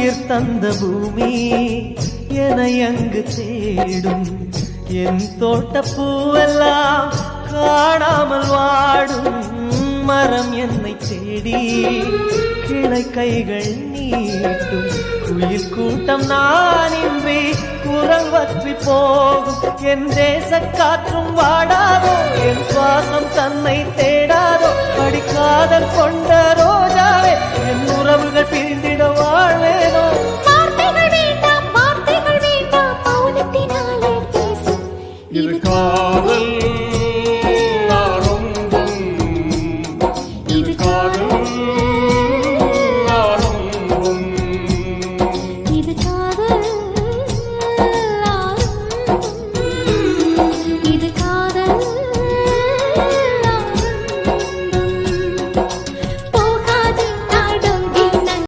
உயிர் தந்த பூமி என அங்கு தேடும் என் தோட்ட பூவெல்லாம் காணாமல் வாடும் மரம் என்னை தேடி கிளை கைகள் நீட்டும் உயிர் கூட்டம் நான் இன்றி குரவற்றி போகும் என் தேச காற்றும் வாடாதோ என் சுவாசம் தன்னை தேடாதோ படிக்காதல் கொண்ட ரோஜாவே என் உறவுகள் பிரிந்து